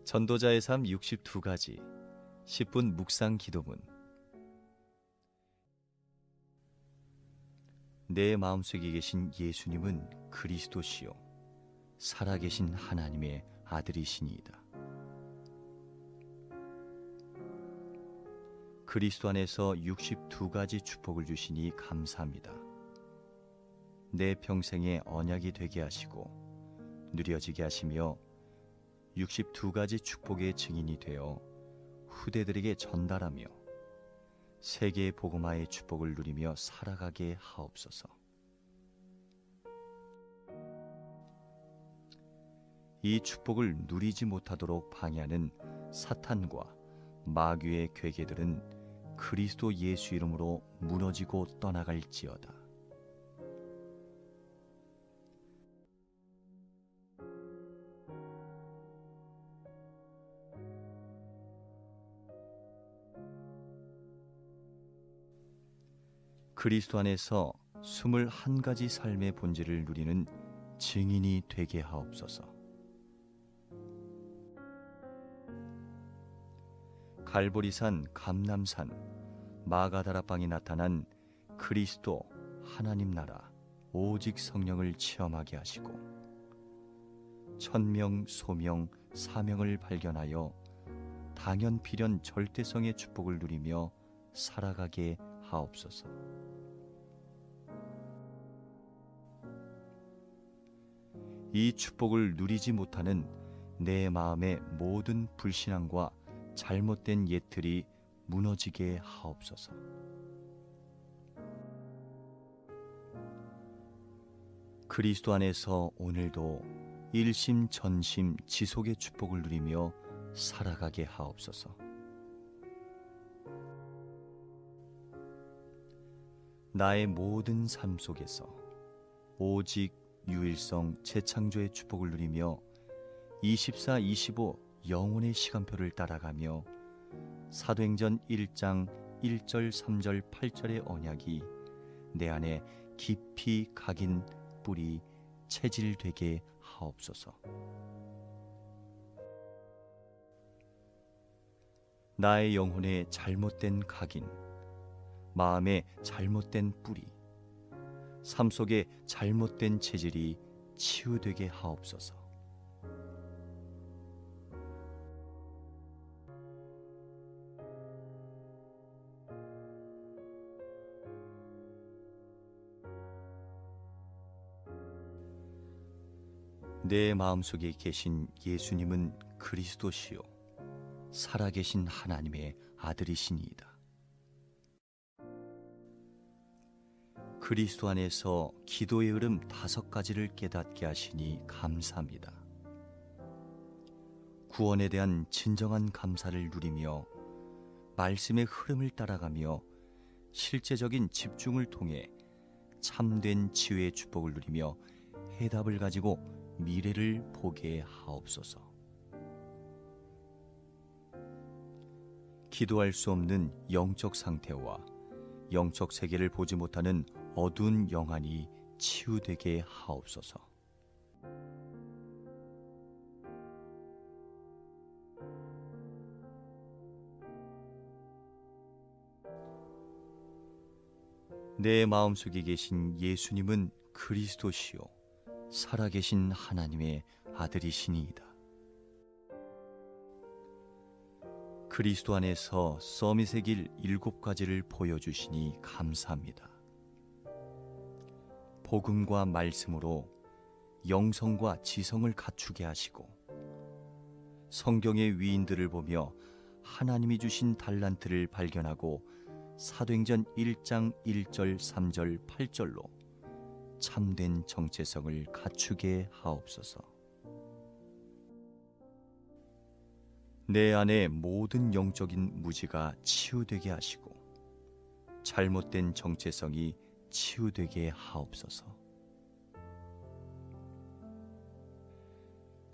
전도자의 삶 62가지 10분 묵상 기도문. 내 마음속에 계신 예수님은 그리스도시요 살아계신 하나님의 아들이시니이다. 그리스도 안에서 62가지 축복을 주시니 감사합니다. 내 평생의 언약이 되게 하시고 누려지게 하시며 62가지 축복의 증인이 되어 후대들에게 전달하며 세계 복음화의 축복을 누리며 살아가게 하옵소서. 이 축복을 누리지 못하도록 방해하는 사탄과 마귀의 괴계들은 그리스도 예수 이름으로 무너지고 떠나갈지어다. 그리스도 안에서 21가지 삶의 본질을 누리는 증인이 되게 하옵소서. 갈보리산, 감람산, 마가다라방에 나타난 그리스도 하나님 나라 오직 성령을 체험하게 하시고 천명, 소명, 사명을 발견하여 당연 필연 절대성의 축복을 누리며 살아가게 하옵소서. 이 축복을 누리지 못하는 내 마음의 모든 불신앙과 잘못된 예틀이 무너지게 하옵소서. 그리스도 안에서 오늘도 일심전심 지속의 축복을 누리며 살아가게 하옵소서. 나의 모든 삶 속에서 오직 유일성 재창조의 축복을 누리며 24-25 영혼의 시간표를 따라가며 사도행전 1장 1절 3절 8절의 언약이 내 안에 깊이 각인 뿌리 체질되게 하옵소서. 나의 영혼의 잘못된 각인, 마음의 잘못된 뿌리, 삶 속의 잘못된 체질이 치유되게 하옵소서. 내 마음속에 계신 예수님은 그리스도시요 살아계신 하나님의 아들이시니이다. 그리스도 안에서 기도의 흐름 5가지를 깨닫게 하시니 감사합니다. 구원에 대한 진정한 감사를 누리며 말씀의 흐름을 따라가며 실제적인 집중을 통해 참된 치유의 축복을 누리며 해답을 가지고 미래를 보게 하옵소서. 기도할 수 없는 영적 상태와 영적 세계를 보지 못하는 어두운 영안이 치유되게 하옵소서. 내 마음속에 계신 예수님은 그리스도시요 살아계신 하나님의 아들이시니이다. 그리스도 안에서 서밋의 길 7가지를 보여주시니 감사합니다. 복음과 말씀으로 영성과 지성을 갖추게 하시고 성경의 위인들을 보며 하나님이 주신 달란트를 발견하고 사도행전 1장 1절 3절 8절로 참된 정체성을 갖추게 하옵소서. 내 안의 모든 영적인 무지가 치유되게 하시고 잘못된 정체성이 치유되게 하옵소서.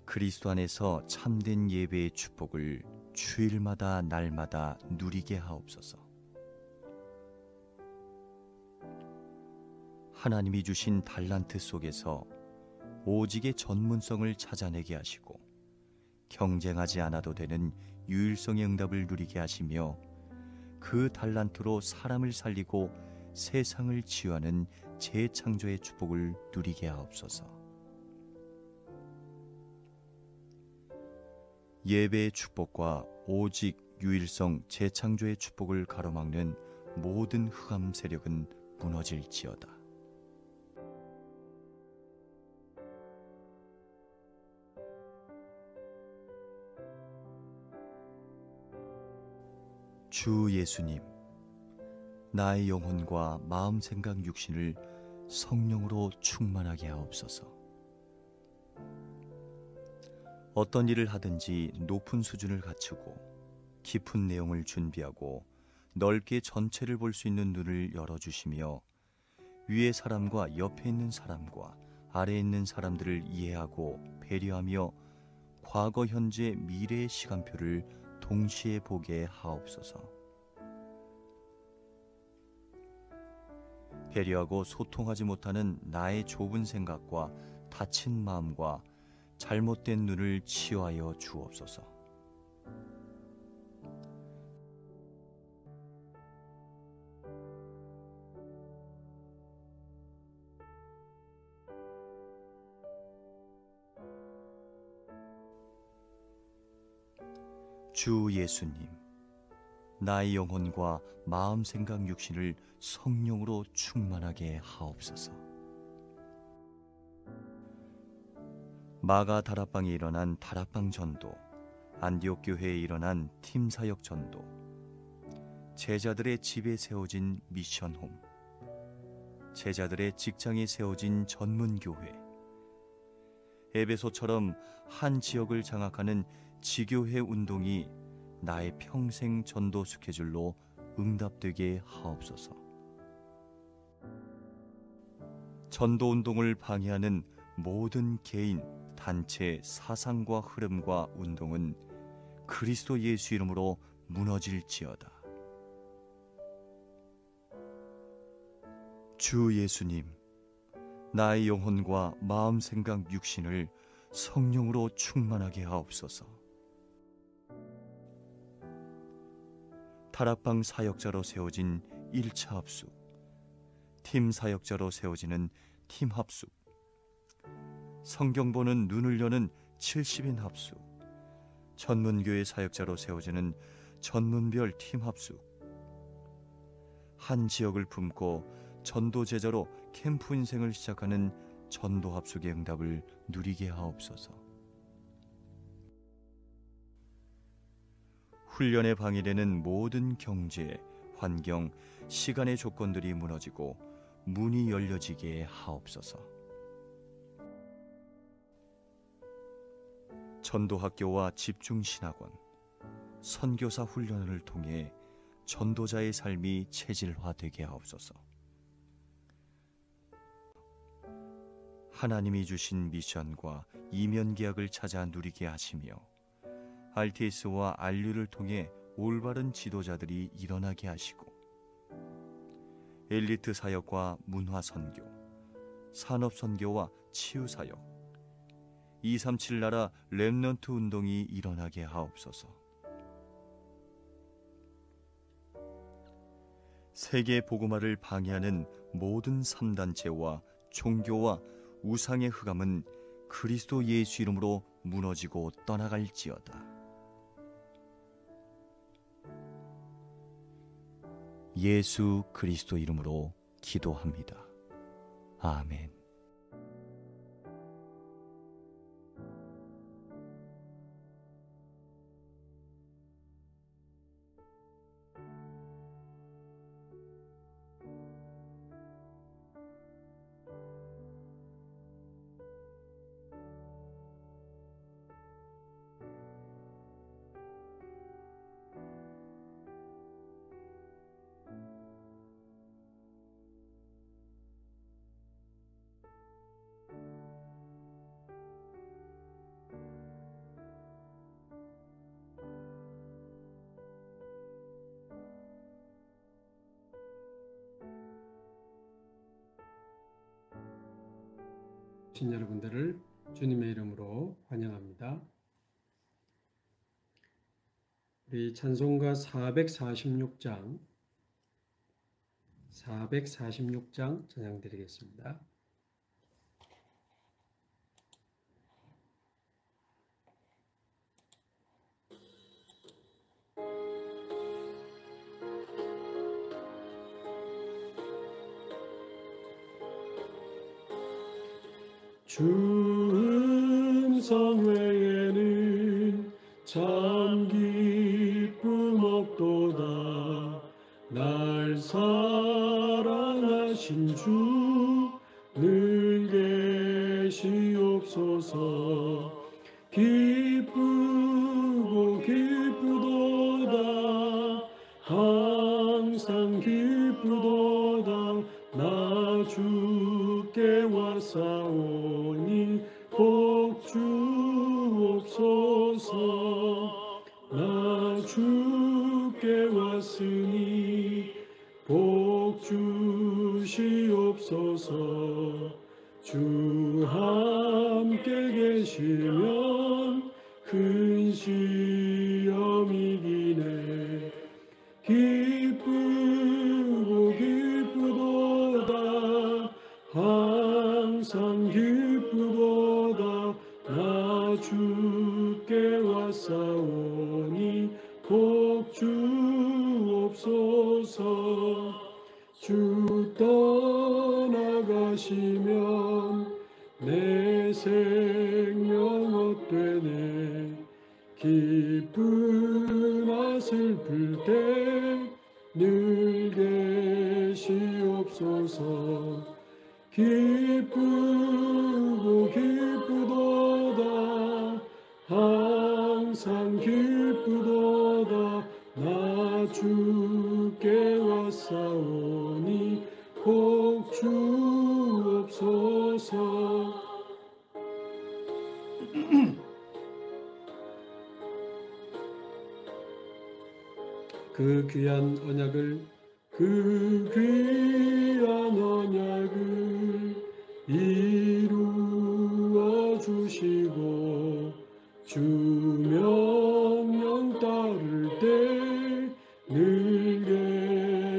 그리스도 안에서 참된 예배의 축복을 주일마다 날마다 누리게 하옵소서. 하나님이 주신 달란트 속에서 오직의 전문성을 찾아내게 하시고 경쟁하지 않아도 되는 유일성의 응답을 누리게 하시며 그 달란트로 사람을 살리고 세상을 치유하는 재창조의 축복을 누리게 하옵소서. 예배의 축복과 오직 유일성 재창조의 축복을 가로막는 모든 흑암 세력은 무너질지어다. 주 예수님, 나의 영혼과 마음, 생각, 육신을 성령으로 충만하게 하옵소서. 어떤 일을 하든지 높은 수준을 갖추고 깊은 내용을 준비하고 넓게 전체를 볼 수 있는 눈을 열어주시며 위의 사람과 옆에 있는 사람과 아래에 있는 사람들을 이해하고 배려하며 과거, 현재, 미래의 시간표를 동시에 보게 하옵소서. 배려하고 소통하지 못하는 나의 좁은 생각과 다친 마음과 잘못된 눈을 치유하여 주옵소서. 주 예수님, 나의 영혼과 마음, 생각, 육신을 성령으로 충만하게 하옵소서. 마가 다락방에 일어난 다락방 전도, 안디옥 교회에 일어난 팀 사역 전도, 제자들의 집에 세워진 미션홈, 제자들의 직장에 세워진 전문교회, 에베소처럼 한 지역을 장악하는 지교회 운동이 나의 평생 전도 스케줄로 응답되게 하옵소서. 전도 운동을 방해하는 모든 개인, 단체, 사상과 흐름과 운동은 그리스도 예수 이름으로 무너질지어다. 주 예수님, 나의 영혼과 마음, 생각, 육신을 성령으로 충만하게 하옵소서. 다락방 사역자로 세워진 1차 합숙, 팀 사역자로 세워지는 팀 합숙, 성경 보는 눈을 여는 70인 합숙, 전문교회 사역자로 세워지는 전문별 팀 합숙, 한 지역을 품고 전도 제자로 캠프 인생을 시작하는 전도 합숙의 응답을 누리게 하옵소서. 훈련에 방해되는 모든 경제, 환경, 시간의 조건들이 무너지고 문이 열려지게 하옵소서. 전도학교와 집중신학원, 선교사 훈련을 통해 전도자의 삶이 체질화되게 하옵소서. 하나님이 주신 미션과 이면계약을 찾아 누리게 하시며 RTS와 RU를 통해 올바른 지도자들이 일어나게 하시고 엘리트 사역과 문화 선교, 산업 선교와 치유 사역, 237 나라 렘넌트 운동이 일어나게 하옵소서. 세계 복음화를 방해하는 모든 3단체와 종교와 우상의 흑암은 그리스도 예수 이름으로 무너지고 떠나갈지어다. 예수 그리스도 이름으로 기도합니다. 아멘. 신 여러분들을 주님의 이름으로 환영합니다. 우리 찬송가 446장 찬양 드리겠습니다. 주 음성 외에는 참 기쁨 없도다. 날 사랑하신 주 늘 계시옵소서. 기쁘고 기쁘도다. 항상 기쁘도다. 나 주께 왔사오니 복 주옵소서. 나 주께 왔으니 복 주시옵소서. 주 함께 계시면 큰 시험 이기네. 기쁘고 기쁘도다. 항상 기쁘도다. 나 주께 왔사오니 복 주옵소서. 주 떠나가시면 내 생명 헛되네. 기쁘나 슬플 때 늘 계시옵소서. 기쁘고 기쁘도다. 항상 기쁘도다. 나 주께 왔사오니 복 주옵소서. 그 귀한 언약을 이루어 주시고 주 명령 따를 때 늘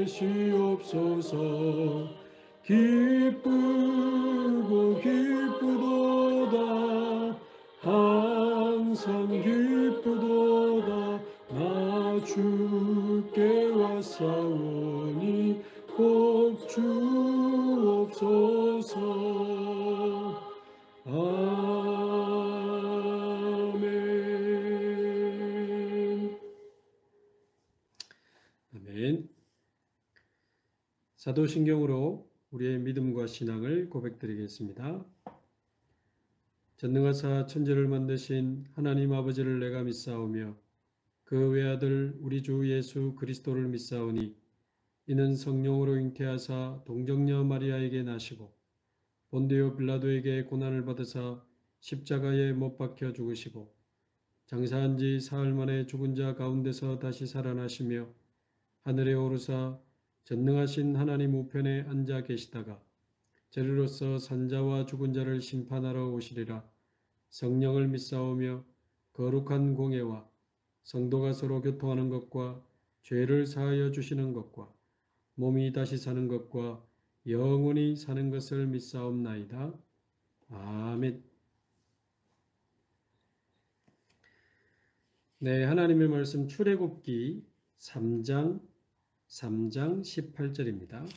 계시옵소서. 기쁘고 기쁘도다. 항상 기쁘도다. 나 주께 왔사오니 복 주옵소서. 아멘. 아멘. 사도신경으로 우리의 믿음과 신앙을 고백드리겠습니다. 전능하사 천지를 만드신 하나님 아버지를 내가 믿사오며 그 외아들 우리 주 예수 그리스도를 믿사오니 이는 성령으로 잉태하사 동정녀 마리아에게 나시고 본디오 빌라도에게 고난을 받으사 십자가에 못 박혀 죽으시고 장사한 지 사흘 만에 죽은 자 가운데서 다시 살아나시며 하늘에 오르사 전능하신 하나님 우편에 앉아 계시다가 저리로서 산자와 죽은 자를 심판하러 오시리라. 성령을 믿사오며 거룩한 공예와 성도가 서로 교통하는 것과 죄를 사하여 주시는 것과 몸이 다시 사는 것과 영원히 사는 것을 믿사옵나이다. 아멘. 네, 하나님의 말씀 출애굽기 3장 18절입니다.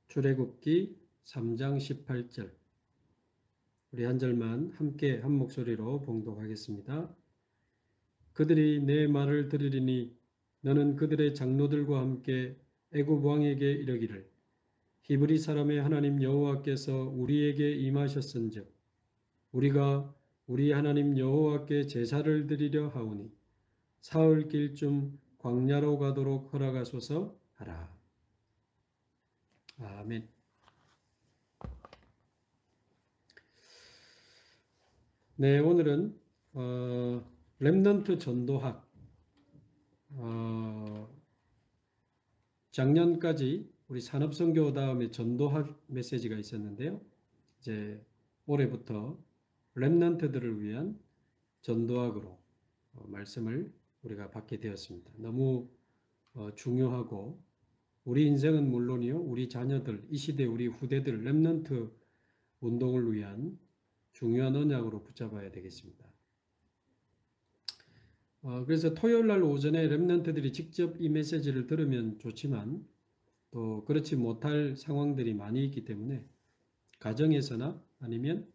출애굽기 3장 18절. 우리 한 절만 함께 한 목소리로 봉독하겠습니다. 그들이 내 말을 들으리니 너는 그들의 장로들과 함께 애굽 왕에게 이르기를 히브리 사람의 하나님 여호와께서 우리에게 임하셨은즉 우리가 우리 하나님 여호와께 제사를 드리려 하오니 사흘 길쯤 광야로 가도록 허락하소서 하라. 아멘. 네, 오늘은 렘넌트 전도학 작년까지 우리 산업선교 다음에 전도학 메시지가 있었는데요. 이제 올해부터 렘넌트들을 위한 전도학으로 말씀을 우리가 받게 되었습니다. 너무 중요하고 우리 인생은 물론이요, 우리 자녀들, 이 시대 우리 후대들 렘넌트 운동을 위한 중요한 언약으로 붙잡아야 되겠습니다. 그래서 토요일 날 오전에 렘넌트들이 직접 이 메시지를 들으면 좋지만 또 그렇지 못할 상황들이 많이 있기 때문에 가정에서나 아니면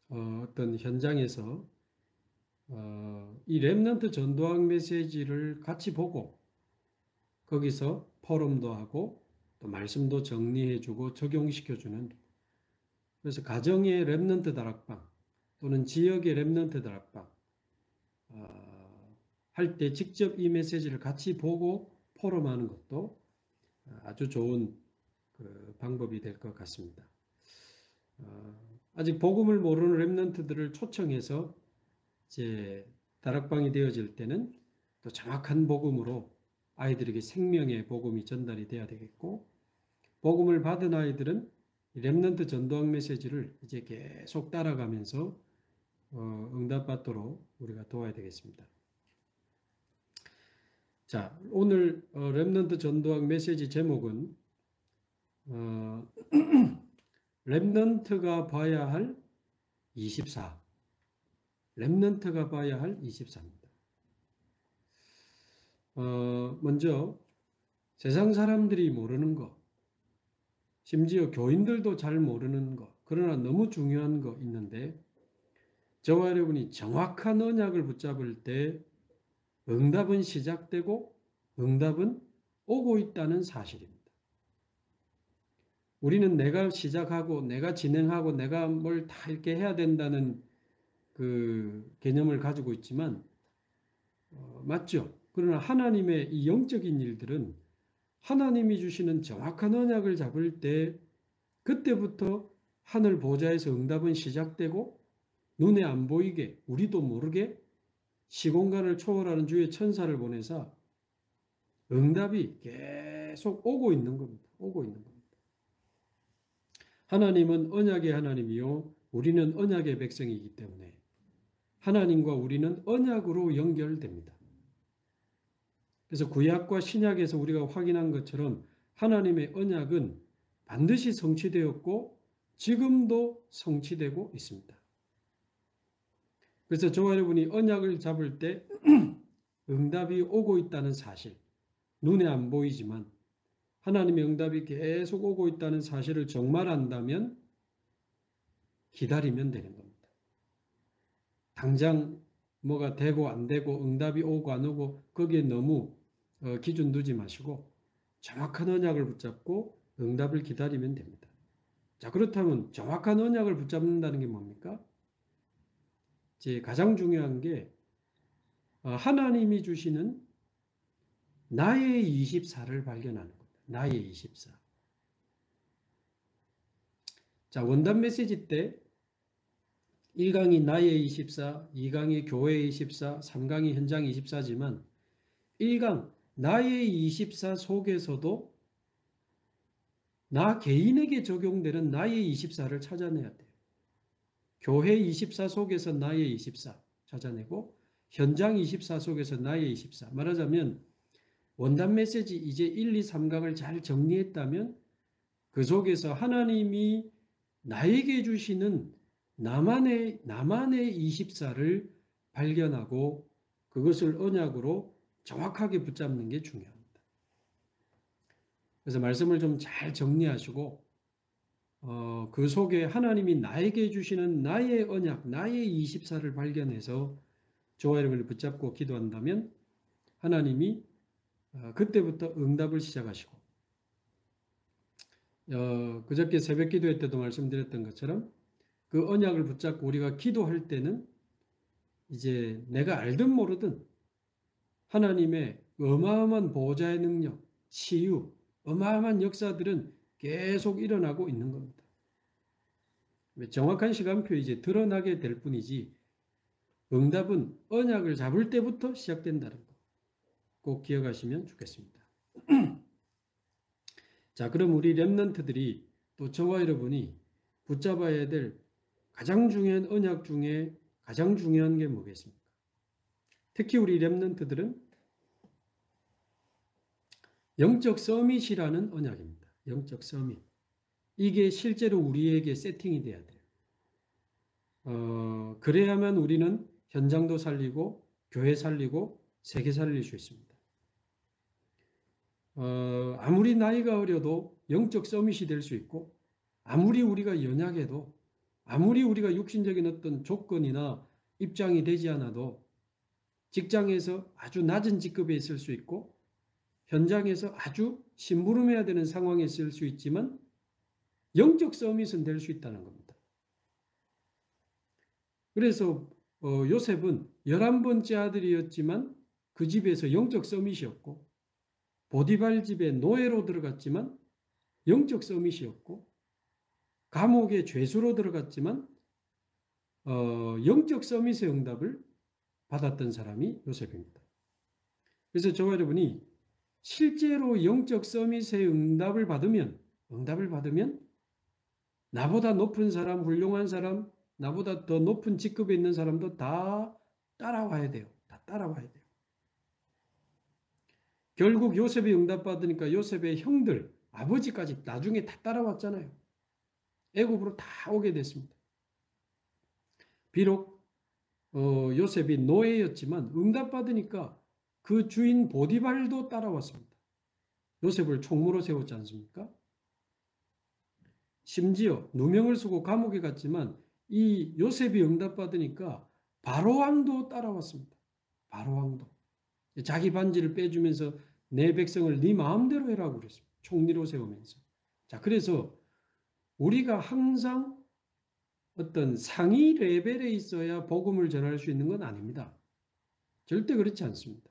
어떤 현장에서 이 렘넌트 전도학 메시지를 같이 보고 거기서 포럼도 하고 또 말씀도 정리해주고 적용시켜주는, 그래서 가정의 렘넌트 다락방 또는 지역의 렘넌트 다락방 할 때 직접 이 메시지를 같이 보고 포럼하는 것도 아주 좋은 그 방법이 될 것 같습니다. 아직 복음을 모르는 렘넌트들을 초청해서 이제 다락방이 되어질 때는 또 정확한 복음으로 아이들에게 생명의 복음이 전달이 돼야 되겠고, 복음을 받은 아이들은 렘넌트 전도학 메시지를 이제 계속 따라가면서 응답받도록 우리가 도와야 되겠습니다. 자, 오늘 렘넌트 전도학 메시지 제목은 렘넌트가 봐야 할 24. 렘넌트가 봐야 할 24입니다. 먼저 세상 사람들이 모르는 것, 심지어 교인들도 잘 모르는 것, 그러나 너무 중요한 거 있는데, 저와 여러분이 정확한 언약을 붙잡을 때 응답은 시작되고 응답은 오고 있다는 사실입니다. 우리는 내가 시작하고 내가 진행하고 내가 뭘 다 이렇게 해야 된다는 그 개념을 가지고 있지만 맞죠? 그러나 하나님의 이 영적인 일들은 하나님이 주시는 정확한 언약을 잡을 때 그때부터 하늘 보좌에서 응답은 시작되고 눈에 안 보이게 우리도 모르게 시공간을 초월하는 주의 천사를 보내서 응답이 계속 오고 있는 겁니다. 오고 있는 겁니다. 하나님은 언약의 하나님이요, 우리는 언약의 백성이기 때문에 하나님과 우리는 언약으로 연결됩니다. 그래서 구약과 신약에서 우리가 확인한 것처럼 하나님의 언약은 반드시 성취되었고 지금도 성취되고 있습니다. 그래서 저와 여러분이 언약을 잡을 때 응답이 오고 있다는 사실, 눈에 안 보이지만 하나님의 응답이 계속 오고 있다는 사실을 정말 안다면 기다리면 되는 겁니다. 당장 뭐가 되고 안 되고 응답이 오고 안 오고 거기에 너무 기준 두지 마시고 정확한 언약을 붙잡고 응답을 기다리면 됩니다. 자, 그렇다면 정확한 언약을 붙잡는다는 게 뭡니까? 이제 가장 중요한 게 하나님이 주시는 나의 24를 발견하는 겁니다. 나의 24. 자, 원단 메시지 때 1강이 나의 24, 2강이 교회의 24, 3강이 현장 24지만 1강 나의 24 속에서도 나 개인에게 적용되는 나의 24를 찾아내야 돼요. 교회 24 속에서 나의 24 찾아내고 현장 24 속에서 나의 24. 말하자면 원단 메시지 이제 1, 2, 3강을 잘 정리했다면 그 속에서 하나님이 나에게 주시는 나만의 24를 발견하고 그것을 언약으로 정확하게 붙잡는 게 중요합니다. 그래서 말씀을 좀 잘 정리하시고 그 속에 하나님이 나에게 주시는 나의 언약, 나의 24를 발견해서 저와 여러분을 붙잡고 기도한다면 하나님이 그때부터 응답을 시작하시고 그저께 새벽 기도회 때도 말씀드렸던 것처럼 그 언약을 붙잡고 우리가 기도할 때는 이제 내가 알든 모르든 하나님의 어마어마한 보호자의 능력, 치유, 어마어마한 역사들은 계속 일어나고 있는 겁니다. 정확한 시간표 이제 드러나게 될 뿐이지 응답은 언약을 잡을 때부터 시작된다는 거 꼭 기억하시면 좋겠습니다. 자, 그럼 우리 렘넌트들이 또 저와 여러분이 붙잡아야 될 가장 중요한 언약 중에 가장 중요한 게 뭐겠습니까? 특히 우리 렘넌트들은 영적 서밋이라는 언약입니다. 영적 서밋. 이게 실제로 우리에게 세팅이 돼야 돼요. 그래야만 우리는 현장도 살리고 교회 살리고 세계 살릴 수 있습니다. 아무리 나이가 어려도 영적 서밋이 될 수 있고, 아무리 우리가 연약해도, 아무리 우리가 육신적인 어떤 조건이나 입장이 되지 않아도 직장에서 아주 낮은 직급에 있을 수 있고, 현장에서 아주 심부름해야 되는 상황에 있을 수 있지만 영적 서밋은 될 수 있다는 겁니다. 그래서 요셉은 11번째 아들이었지만 그 집에서 영적 서밋이었고, 보디발 집에 노예로 들어갔지만 영적 서밋이었고, 감옥에 죄수로 들어갔지만 영적 서밋의 응답을 받았던 사람이 요셉입니다. 그래서 저와 여러분이 실제로 영적 서밋의 응답을 받으면 나보다 높은 사람, 훌륭한 사람, 나보다 더 높은 직급에 있는 사람도 다 따라와야 돼요. 다 따라와야 돼요. 결국 요셉이 응답받으니까 요셉의 형들, 아버지까지 나중에 다 따라왔잖아요. 애굽으로 다 오게 됐습니다. 비록 요셉이 노예였지만 응답받으니까 그 주인 보디발도 따라왔습니다. 요셉을 총무로 세웠지 않습니까? 심지어 누명을 쓰고 감옥에 갔지만 이 요셉이 응답받으니까 바로왕도 따라왔습니다. 바로왕도. 자기 반지를 빼주면서 내 백성을 네 마음대로 해라고 그랬습니다. 총리로 세우면서. 자, 그래서 우리가 항상 어떤 상위 레벨에 있어야 복음을 전할 수 있는 건 아닙니다. 절대 그렇지 않습니다.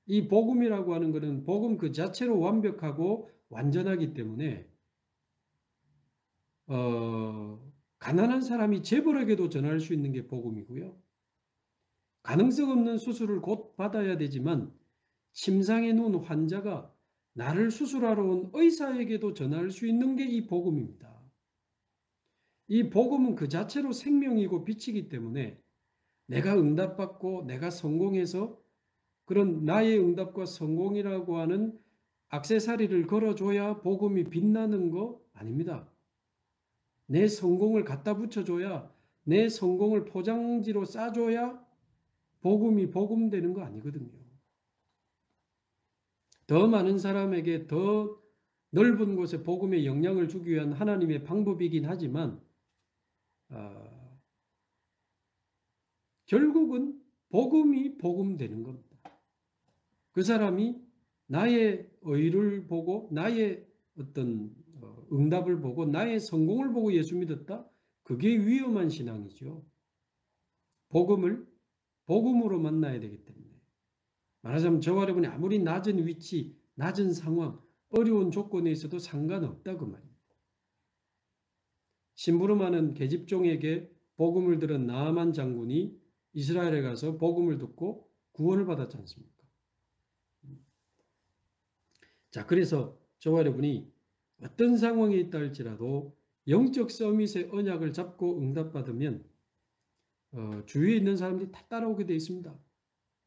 이 복음이라고 하는 것은 복음 그 자체로 완벽하고 완전하기 때문에 가난한 사람이 재벌에게도 전할 수 있는 게 복음이고요. 가능성 없는 수술을 곧 받아야 되지만 침상에 누운 환자가 나를 수술하러 온 의사에게도 전할 수 있는 게 이 복음입니다. 이 복음은 그 자체로 생명이고 빛이기 때문에 내가 응답받고 내가 성공해서 그런 나의 응답과 성공이라고 하는 액세서리를 걸어줘야 복음이 빛나는 거 아닙니다. 내 성공을 갖다 붙여줘야, 내 성공을 포장지로 싸줘야 복음이 복음되는 거 아니거든요. 더 많은 사람에게 더 넓은 곳에 복음의 영향을 주기 위한 하나님의 방법이긴 하지만 결국은 복음이 복음되는 겁니다. 그 사람이 나의 의를 보고 나의 어떤 응답을 보고 나의 성공을 보고 예수 믿었다? 그게 위험한 신앙이죠. 복음을 복음으로 만나야 되기 때문에. 말하자면 저와 여러분이 아무리 낮은 위치, 낮은 상황, 어려운 조건에 있어도 상관없다 그 말입니다. 심부름하는 계집종에게 복음을 들은 나아만 장군이 이스라엘에 가서 복음을 듣고 구원을 받았지 않습니까? 자, 그래서 저와 여러분이 어떤 상황에 있다 할지라도 영적 서밋의 언약을 잡고 응답받으면 주위에 있는 사람들이 다 따라오게 되어 있습니다.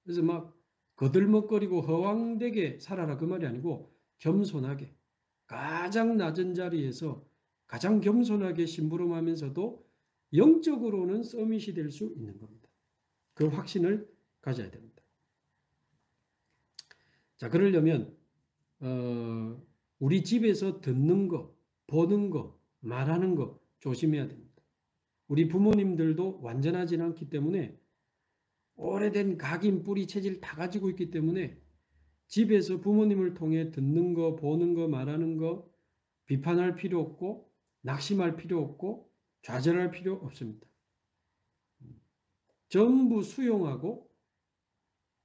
그래서 막 거들먹거리고 허황되게 살아라 그 말이 아니고 겸손하게 가장 낮은 자리에서 가장 겸손하게 심부름하면서도 영적으로는 서밋이 될 수 있는 겁니다. 그 확신을 가져야 됩니다. 자, 그러려면 우리 집에서 듣는 거, 보는 거, 말하는 거 조심해야 됩니다. 우리 부모님들도 완전하지는 않기 때문에 오래된 각인, 뿌리, 체질 다 가지고 있기 때문에 집에서 부모님을 통해 듣는 거, 보는 거, 말하는 거 비판할 필요 없고 낙심할 필요 없고 좌절할 필요 없습니다. 전부 수용하고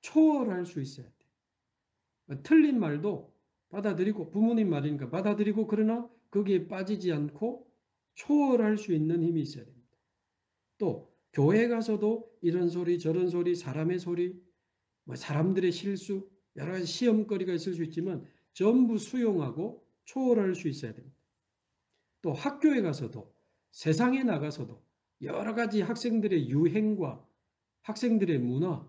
초월할 수 있어야 돼요. 틀린 말도 받아들이고 부모님 말이니까 받아들이고 그러나 거기에 빠지지 않고 초월할 수 있는 힘이 있어야 됩니다. 또 교회 가서도 이런 소리 저런 소리 사람의 소리 사람들의 실수 여러 가지 시험거리가 있을 수 있지만 전부 수용하고 초월할 수 있어야 됩니다. 또 학교에 가서도 세상에 나가서도 여러 가지 학생들의 유행과 학생들의 문화,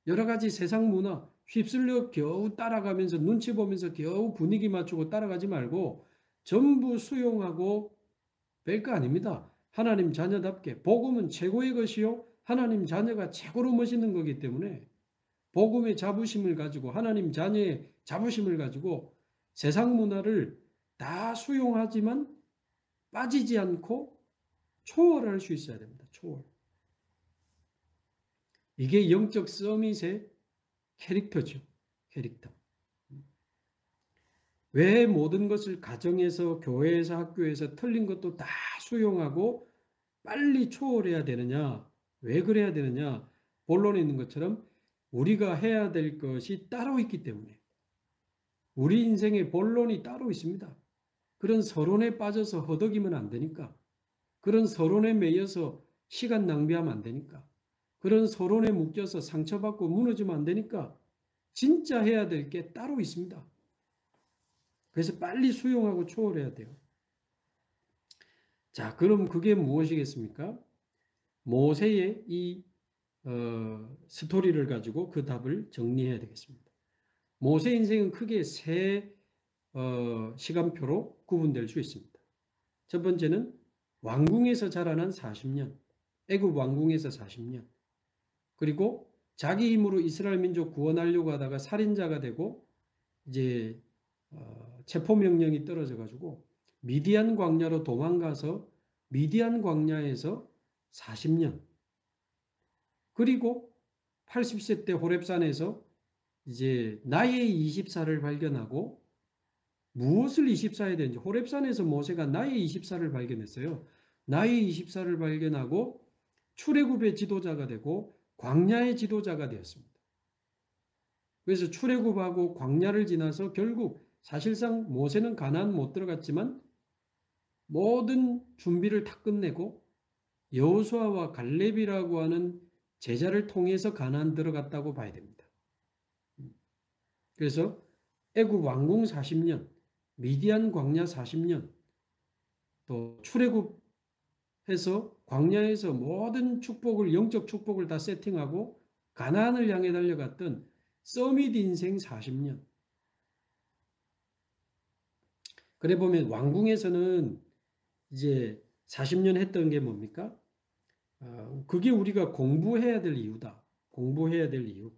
여러 가지 세상 문화 휩쓸려 겨우 따라가면서 눈치 보면서 겨우 분위기 맞추고 따라가지 말고 전부 수용하고 뺄 거 아닙니다. 하나님 자녀답게 복음은 최고의 것이요 하나님 자녀가 최고로 멋있는 거기 때문에 복음의 자부심을 가지고 하나님 자녀의 자부심을 가지고 세상 문화를 다 수용하지만 빠지지 않고 초월할 수 있어야 됩니다. 초월. 이게 영적 서밋의 캐릭터죠. 캐릭터. 왜 모든 것을 가정에서 교회에서 학교에서 틀린 것도 다 수용하고 빨리 초월해야 되느냐? 왜 그래야 되느냐? 본론에 있는 것처럼 우리가 해야 될 것이 따로 있기 때문에 우리 인생의 본론이 따로 있습니다. 그런 서론에 빠져서 허덕이면 안 되니까 그런 서론에 매여서 시간 낭비하면 안 되니까 그런 서론에 묶여서 상처받고 무너지면 안 되니까 진짜 해야 될 게 따로 있습니다. 그래서 빨리 수용하고 초월해야 돼요. 자, 그럼 그게 무엇이겠습니까? 모세의 이 스토리를 가지고 그 답을 정리해야 되겠습니다. 모세 인생은 크게 세 시간표로 구분될 수 있습니다. 첫 번째는 왕궁에서 자라난 40년, 애굽 왕궁에서 40년, 그리고 자기 힘으로 이스라엘 민족 구원하려고 하다가 살인자가 되고 이제 체포 명령이 떨어져 가지고 미디안 광야로 도망가서 미디안 광야에서 40년, 그리고 80세 때 호렙산에서 이제 나의 24를 발견하고 무엇을 24해야 되는지 호렙산에서 모세가 나의 24를 발견했어요. 나의 24를 발견하고 출애굽의 지도자가 되고 광야의 지도자가 되었습니다. 그래서 출애굽하고 광야를 지나서 결국 사실상 모세는 가나안 못 들어갔지만 모든 준비를 다 끝내고 여호수아와 갈렙이라고 하는 제자를 통해서 가나안 들어갔다고 봐야 됩니다. 그래서 애굽 왕궁 40년, 미디안 광야 40년, 또 출애굽해서 광야에서 모든 축복을 영적 축복을 다 세팅하고 가나안을 향해 달려갔던 서밋 인생 40년. 그래 보면 왕궁에서는 이제 40년 했던 게 뭡니까? 그게 우리가 공부해야 될 이유다. 공부해야 될 이유.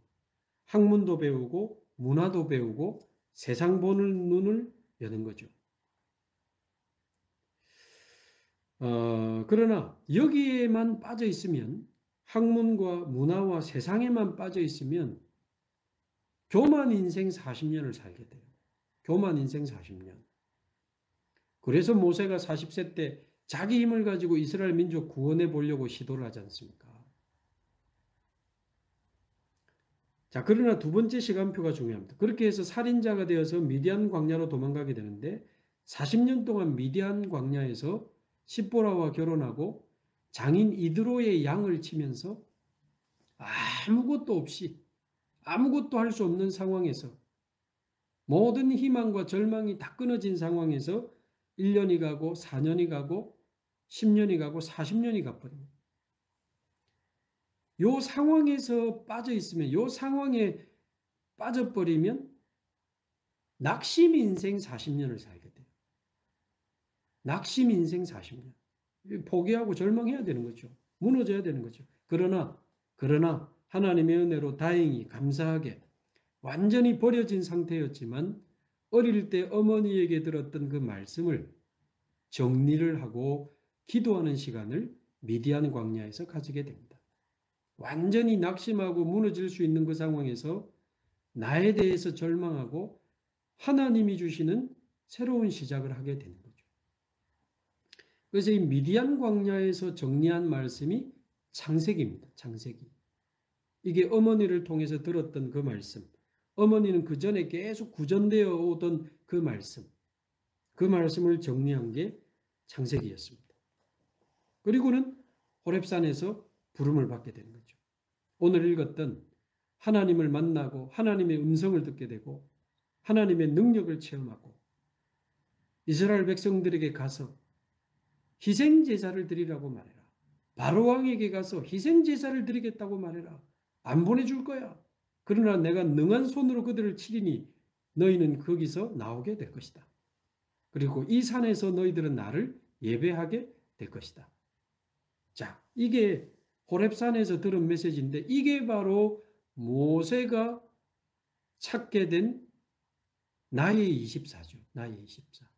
학문도 배우고 문화도 배우고 세상 보는 눈을 여는 거죠. 그러나 여기에만 빠져 있으면 학문과 문화와 세상에만 빠져 있으면 교만 인생 40년을 살게 돼요. 교만 인생 40년. 그래서 모세가 40세 때 자기 힘을 가지고 이스라엘 민족 구원해 보려고 시도를 하지 않습니까? 자, 그러나 두 번째 시간표가 중요합니다. 그렇게 해서 살인자가 되어서 미디안 광야로 도망가게 되는데 40년 동안 미디안 광야에서 십보라와 결혼하고 장인 이드로의 양을 치면서 아무것도 없이 아무것도 할 수 없는 상황에서 모든 희망과 절망이 다 끊어진 상황에서 1년이 가고 4년이 가고 10년이 가고 40년이 가버립니다. 요 상황에서 빠져 있으면 요 상황에 빠져버리면 낙심 인생 40년을 살게 돼요. 낙심 인생 40년. 포기하고 절망해야 되는 거죠. 무너져야 되는 거죠. 그러나 하나님의 은혜로 다행히 감사하게 완전히 버려진 상태였지만 어릴 때 어머니에게 들었던 그 말씀을 정리를 하고 기도하는 시간을 미디안 광야에서 가지게 됩니다. 완전히 낙심하고 무너질 수 있는 그 상황에서 나에 대해서 절망하고 하나님이 주시는 새로운 시작을 하게 되는 거죠. 그래서 이 미디안 광야에서 정리한 말씀이 창세기입니다. 창세기. 이게 어머니를 통해서 들었던 그 말씀. 어머니는 그 전에 계속 구전되어 오던 그 말씀을 정리한 게 창세기였습니다. 그리고는 호렙산에서 부름을 받게 되는 거죠. 오늘 읽었던 하나님을 만나고 하나님의 음성을 듣게 되고 하나님의 능력을 체험하고 이스라엘 백성들에게 가서 희생제사를 드리라고 말해라. 바로왕에게 가서 희생제사를 드리겠다고 말해라. 안 보내줄 거야. 그러나 내가 능한 손으로 그들을 치리니 너희는 거기서 나오게 될 것이다. 그리고 이 산에서 너희들은 나를 예배하게 될 것이다. 자, 이게 호렙산에서 들은 메시지인데 이게 바로 모세가 찾게 된 나의 24죠. 나의 24.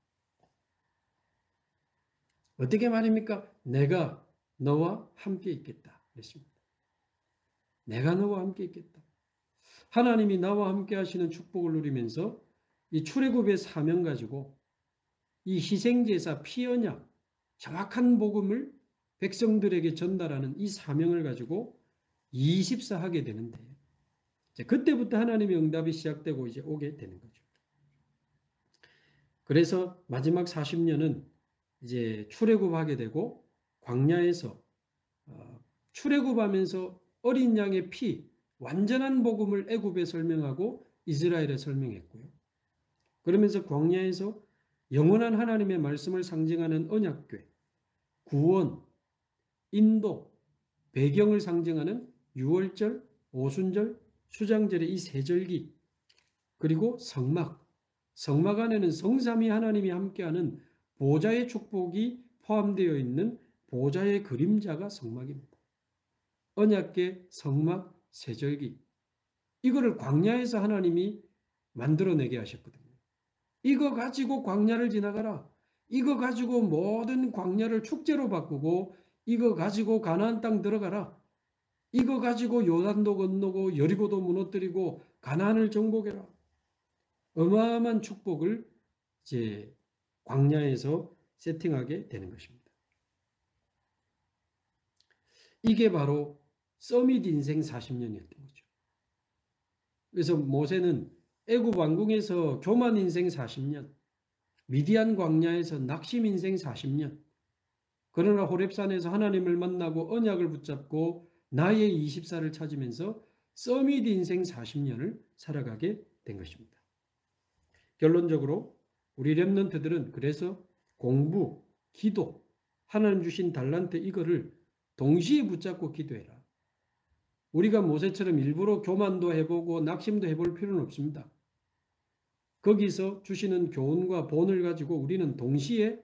어떻게 말입니까? 내가 너와 함께 있겠다. 그랬습니다. 내가 너와 함께 있겠다. 하나님이 나와 함께 하시는 축복을 누리면서 이 출애굽의 사명 가지고 이 희생제사 피언약 정확한 복음을 백성들에게 전달하는 이 사명을 가지고 24 하게 되는데 그때부터 하나님의 응답이 시작되고 이제 오게 되는 거죠. 그래서 마지막 40년은 이제 출애굽하게 되고 광야에서 출애굽하면서 어린 양의 피 완전한 복음을 애굽에 설명하고 이스라엘에 설명했고요. 그러면서 광야에서 영원한 하나님의 말씀을 상징하는 언약궤, 구원, 인도, 배경을 상징하는 유월절, 오순절, 수장절의 이 세 절기, 그리고 성막, 성막 안에는 성삼위 하나님이 함께하는 보좌의 축복이 포함되어 있는 보좌의 그림자가 성막입니다. 언약궤, 성막, 세절기, 이거를 광야에서 하나님이 만들어내게 하셨거든요. 이거 가지고 광야를 지나가라. 이거 가지고 모든 광야를 축제로 바꾸고 이거 가지고 가나안 땅 들어가라. 이거 가지고 요단도 건너고 여리고도 무너뜨리고 가나안을 정복해라. 어마어마한 축복을 이제 광야에서 세팅하게 되는 것입니다. 이게 바로 서밋 인생 40년이었던 거죠. 그래서 모세는 애굽 왕궁에서 교만 인생 40년, 미디안 광야에서 낙심 인생 40년, 그러나 호렙산에서 하나님을 만나고 언약을 붙잡고 나의 24를 찾으면서 서밋 인생 40년을 살아가게 된 것입니다. 결론적으로 우리 렘넌트들은 그래서 공부, 기도, 하나님 주신 달란트 이거를 동시에 붙잡고 기도해라. 우리가 모세처럼 일부러 교만도 해보고 낙심도 해볼 필요는 없습니다. 거기서 주시는 교훈과 본을 가지고 우리는 동시에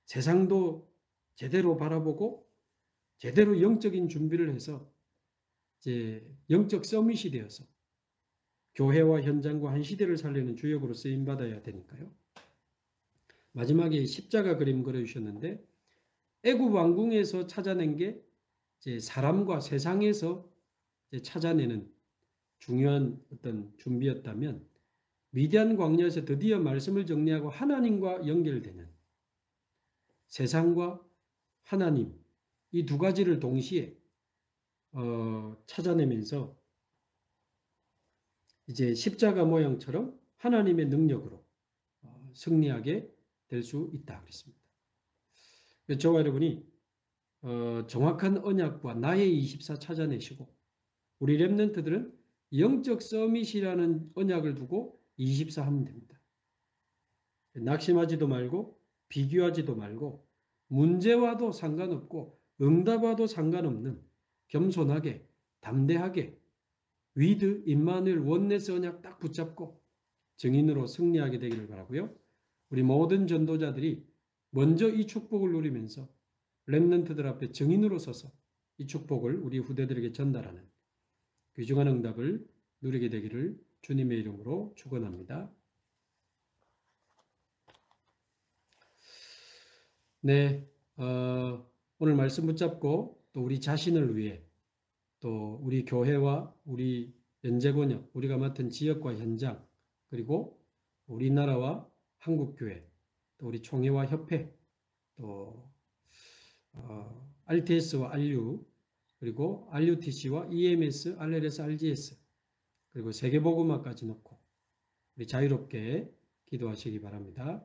세상도 제대로 바라보고 제대로 영적인 준비를 해서 이제 영적 서밋이 되어서 교회와 현장과 한 시대를 살리는 주역으로 쓰임받아야 되니까요. 마지막에 십자가 그림 그려주셨는데 애굽 왕궁에서 찾아낸 게 이제 사람과 세상에서 이제 찾아내는 중요한 어떤 준비였다면 미디안 광야에서 드디어 말씀을 정리하고 하나님과 연결되는 세상과 하나님 이 두 가지를 동시에 찾아내면서 이제 십자가 모양처럼 하나님의 능력으로 승리하게 될 수 있다 그랬습니다. 저와 여러분이 정확한 언약과 나의 24 찾아내시고 우리 렘넌트들은 영적 서밋이라는 언약을 두고 24 하면 됩니다. 낙심하지도 말고 비교하지도 말고 문제와도 상관없고 응답와도 상관없는 겸손하게 담대하게 위드 임마누엘 원네스 언약 딱 붙잡고 증인으로 승리하게 되기를 바라고요. 우리 모든 전도자들이 먼저 이 축복을 누리면서 렘넌트들 앞에 증인으로 서서 이 축복을 우리 후대들에게 전달하는 귀중한 응답을 누리게 되기를 주님의 이름으로 축원합니다. 네, 오늘 말씀 붙잡고 또 우리 자신을 위해 또 우리 교회와 우리 연재권역, 우리가 맡은 지역과 현장, 그리고 우리나라와 한국교회, 또 우리 총회와 협회, 또 RTS와 RU, 그리고 RUTC와 EMS, RLS, RGS, 그리고 세계복음화까지 놓고 우리 자유롭게 기도하시기 바랍니다.